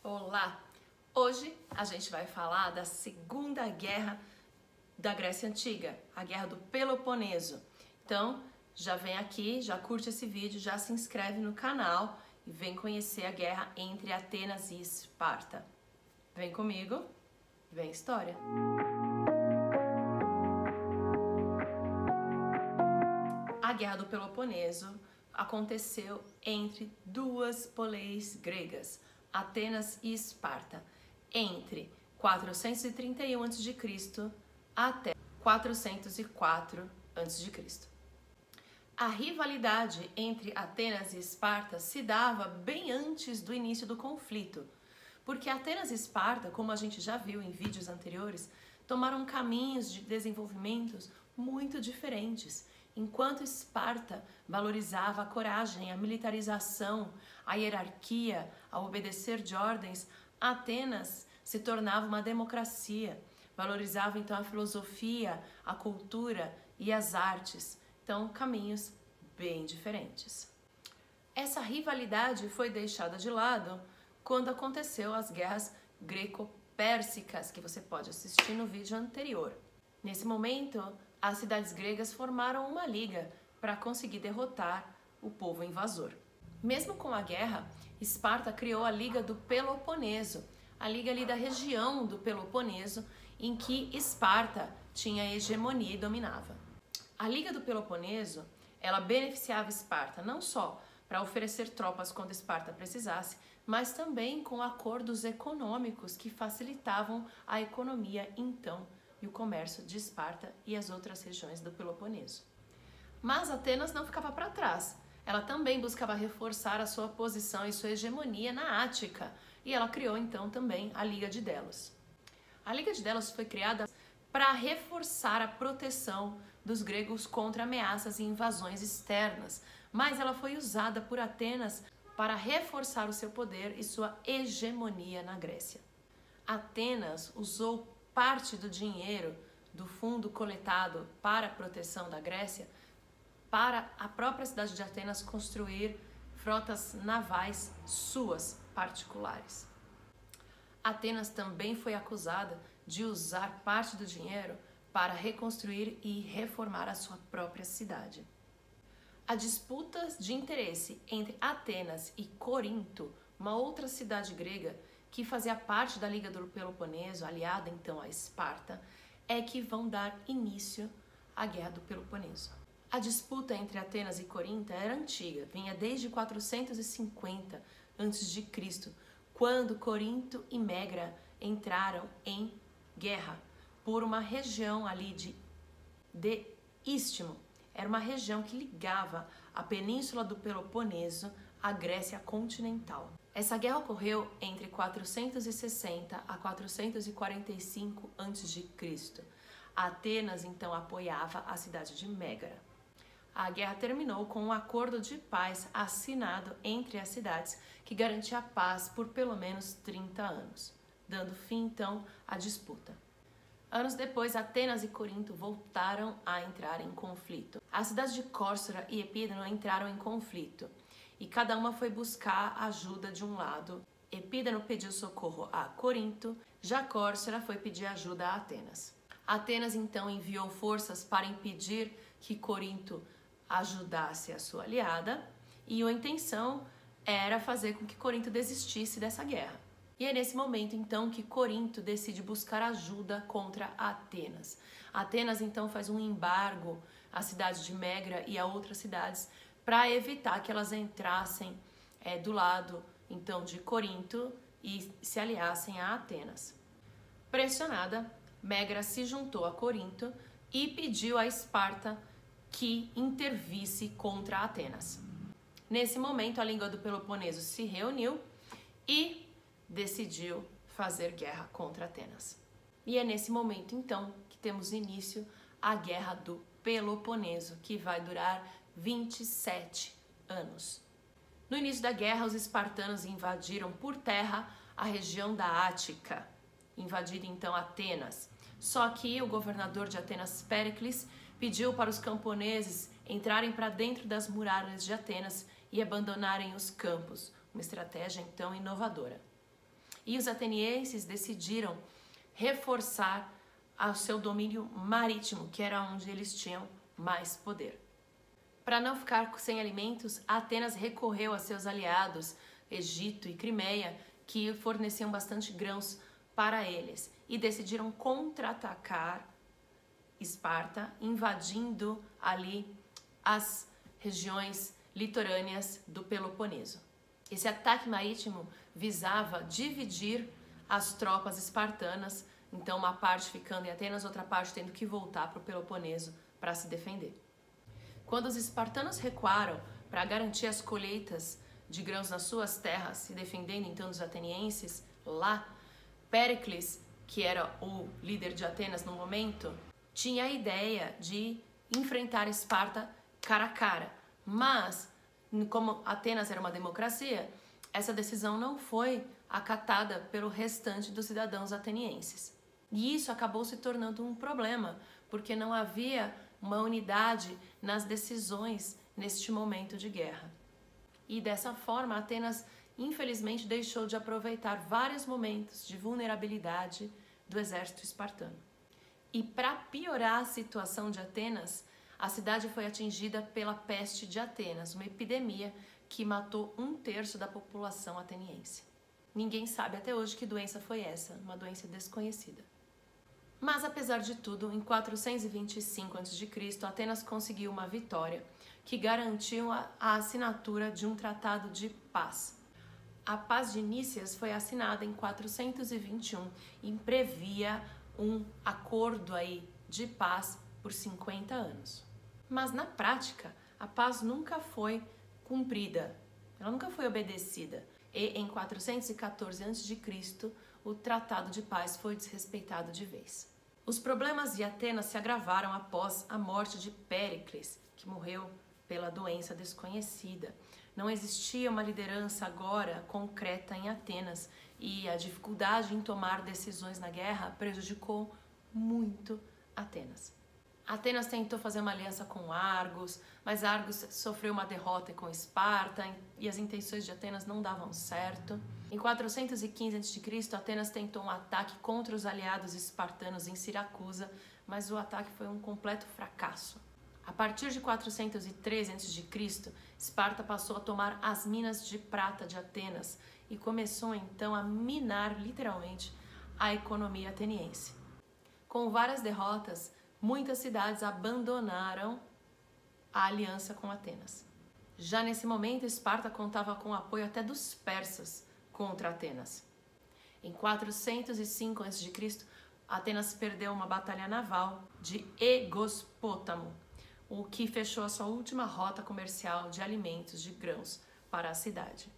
Olá! Hoje a gente vai falar da Segunda Guerra da Grécia Antiga, a Guerra do Peloponeso. Então, já vem aqui, já curte esse vídeo, já se inscreve no canal e vem conhecer a guerra entre Atenas e Esparta. Vem comigo, vem história! A Guerra do Peloponeso aconteceu entre duas poleis gregas, Atenas e Esparta, entre 431 a.C. até 404 a.C. A rivalidade entre Atenas e Esparta se dava bem antes do início do conflito, porque Atenas e Esparta, como a gente já viu em vídeos anteriores, tomaram caminhos de desenvolvimentos muito diferentes. Enquanto Esparta valorizava a coragem, a militarização, a hierarquia, a obedecer de ordens, Atenas se tornava uma democracia, valorizava então a filosofia, a cultura e as artes. Então, caminhos bem diferentes. Essa rivalidade foi deixada de lado quando aconteceu as guerras greco-pérsicas, que você pode assistir no vídeo anterior. Nesse momento, as cidades gregas formaram uma liga para conseguir derrotar o povo invasor. Mesmo com a guerra, Esparta criou a Liga do Peloponeso, a liga ali da região do Peloponeso, em que Esparta tinha hegemonia e dominava. A Liga do Peloponeso, ela beneficiava Esparta não só para oferecer tropas quando Esparta precisasse, mas também com acordos econômicos que facilitavam a economia então e o comércio de Esparta e as outras regiões do Peloponeso. Mas Atenas não ficava para trás. Ela também buscava reforçar a sua posição e sua hegemonia na Ática, e ela criou então também a Liga de Delos. A Liga de Delos foi criada para reforçar a proteção dos gregos contra ameaças e invasões externas, mas ela foi usada por Atenas para reforçar o seu poder e sua hegemonia na Grécia. Atenas usou parte do dinheiro do fundo coletado para a proteção da Grécia para a própria cidade de Atenas construir frotas navais suas particulares. Atenas também foi acusada de usar parte do dinheiro para reconstruir e reformar a sua própria cidade. A disputa de interesse entre Atenas e Corinto, uma outra cidade grega que fazia parte da Liga do Peloponeso, aliada então a Esparta, é que vão dar início à Guerra do Peloponeso. A disputa entre Atenas e Corinto era antiga, vinha desde 450 a.C., quando Corinto e Megra entraram em guerra por uma região ali de Istmo. Era uma região que ligava a península do Peloponeso à Grécia continental. Essa guerra ocorreu entre 460 a 445 a.C. Atenas então apoiava a cidade de Megara. A guerra terminou com um acordo de paz assinado entre as cidades que garantia a paz por pelo menos 30 anos, dando fim então à disputa. Anos depois, Atenas e Corinto voltaram a entrar em conflito. As cidades de Córcera e Epídano entraram em conflito e cada uma foi buscar ajuda de um lado. Epídano pediu socorro a Corinto, já Córcera foi pedir ajuda a Atenas. Atenas então enviou forças para impedir que Corinto ajudasse a sua aliada e a intenção era fazer com que Corinto desistisse dessa guerra. E é nesse momento então que Corinto decide buscar ajuda contra Atenas. Atenas então faz um embargo à cidade de Megra e a outras cidades para evitar que elas entrassem do lado então de Corinto e se aliassem a Atenas. Pressionada, Megra se juntou a Corinto e pediu a Esparta que intervisse contra Atenas. Nesse momento, a Liga do Peloponeso se reuniu e decidiu fazer guerra contra Atenas. E é nesse momento, então, que temos início a Guerra do Peloponeso, que vai durar 27 anos. No início da guerra, os espartanos invadiram por terra a região da Ática, invadiram então Atenas. Só que o governador de Atenas, Péricles, pediu para os camponeses entrarem para dentro das muralhas de Atenas e abandonarem os campos, uma estratégia então inovadora. E os atenienses decidiram reforçar o seu domínio marítimo, que era onde eles tinham mais poder. Para não ficar sem alimentos, Atenas recorreu a seus aliados, Egito e Crimeia, que forneciam bastante grãos para eles, e decidiram contra-atacar Esparta, invadindo ali as regiões litorâneas do Peloponeso. Esse ataque marítimo visava dividir as tropas espartanas, então uma parte ficando em Atenas, outra parte tendo que voltar para o Peloponeso para se defender. Quando os espartanos recuaram para garantir as colheitas de grãos nas suas terras, se defendendo então dos atenienses, lá, Péricles, que era o líder de Atenas no momento, tinha a ideia de enfrentar Esparta cara a cara. Mas, como Atenas era uma democracia, essa decisão não foi acatada pelo restante dos cidadãos atenienses. E isso acabou se tornando um problema, porque não havia uma unidade nas decisões neste momento de guerra. E dessa forma, Atenas, infelizmente, deixou de aproveitar vários momentos de vulnerabilidade do exército espartano. E para piorar a situação de Atenas, a cidade foi atingida pela peste de Atenas, uma epidemia que matou 1/3 da população ateniense. Ninguém sabe até hoje que doença foi essa, uma doença desconhecida. Mas, apesar de tudo, em 425 a.C., Atenas conseguiu uma vitória que garantiu a assinatura de um tratado de paz. A Paz de Nícias foi assinada em 421 e previa um acordo de paz por 50 anos. Mas, na prática, a paz nunca foi cumprida, ela nunca foi obedecida. E em 414 a.C., o Tratado de Paz foi desrespeitado de vez. Os problemas de Atenas se agravaram após a morte de Péricles, que morreu pela doença desconhecida. Não existia uma liderança agora concreta em Atenas e a dificuldade em tomar decisões na guerra prejudicou muito Atenas. Atenas tentou fazer uma aliança com Argos, mas Argos sofreu uma derrota com Esparta e as intenções de Atenas não davam certo. Em 415 a.C., Atenas tentou um ataque contra os aliados espartanos em Siracusa, mas o ataque foi um completo fracasso. A partir de 413 a.C., Esparta passou a tomar as minas de prata de Atenas e começou então a minar literalmente a economia ateniense. Com várias derrotas, muitas cidades abandonaram a aliança com Atenas. Já nesse momento, Esparta contava com o apoio até dos persas contra Atenas. Em 405 a.C., Atenas perdeu uma batalha naval de Egospótamo, o que fechou a sua última rota comercial de alimentos, de grãos, para a cidade.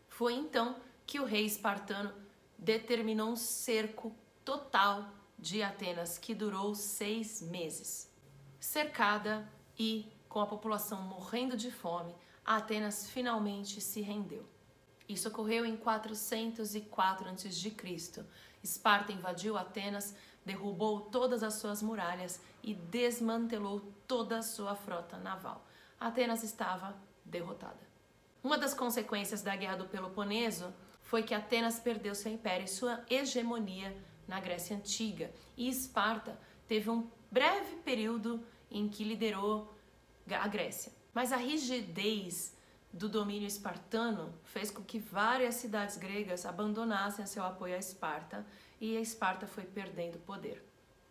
Foi então que o rei espartano determinou um cerco total de Atenas, que durou 6 meses. Cercada e com a população morrendo de fome, Atenas finalmente se rendeu. Isso ocorreu em 404 a.C. Esparta invadiu Atenas, derrubou todas as suas muralhas e desmantelou toda a sua frota naval. Atenas estava derrotada. Uma das consequências da Guerra do Peloponeso foi que Atenas perdeu seu império e sua hegemonia na Grécia Antiga, e Esparta teve um breve período em que liderou a Grécia. Mas a rigidez do domínio espartano fez com que várias cidades gregas abandonassem seu apoio a Esparta e a Esparta foi perdendo poder.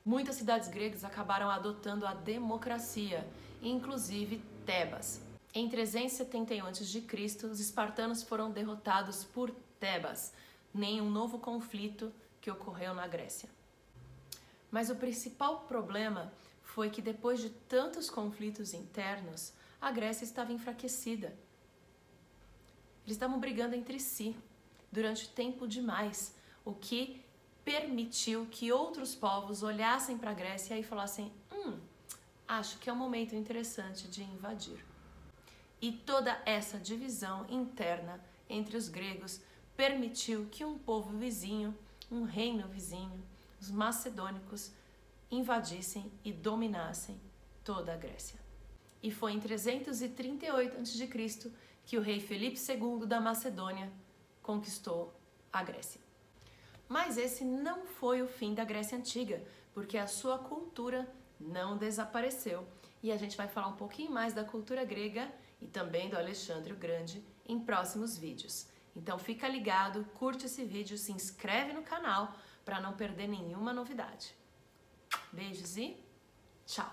Muitas cidades gregas acabaram adotando a democracia, inclusive Tebas. Em 371 a.C., os espartanos foram derrotados por Tebas, em um novo conflito que ocorreu na Grécia. Mas o principal problema foi que depois de tantos conflitos internos, a Grécia estava enfraquecida. Eles estavam brigando entre si durante tempo demais, o que permitiu que outros povos olhassem para a Grécia e falassem: acho que é um momento interessante de invadir. E toda essa divisão interna entre os gregos permitiu que um povo vizinho, um reino vizinho, os macedônicos, invadissem e dominassem toda a Grécia. E foi em 338 a.C. que o rei Filipe II da Macedônia conquistou a Grécia. Mas esse não foi o fim da Grécia Antiga, porque a sua cultura não desapareceu. E a gente vai falar um pouquinho mais da cultura grega e também do Alexandre o Grande em próximos vídeos. Então fica ligado, curte esse vídeo, se inscreve no canal para não perder nenhuma novidade. Beijos e tchau!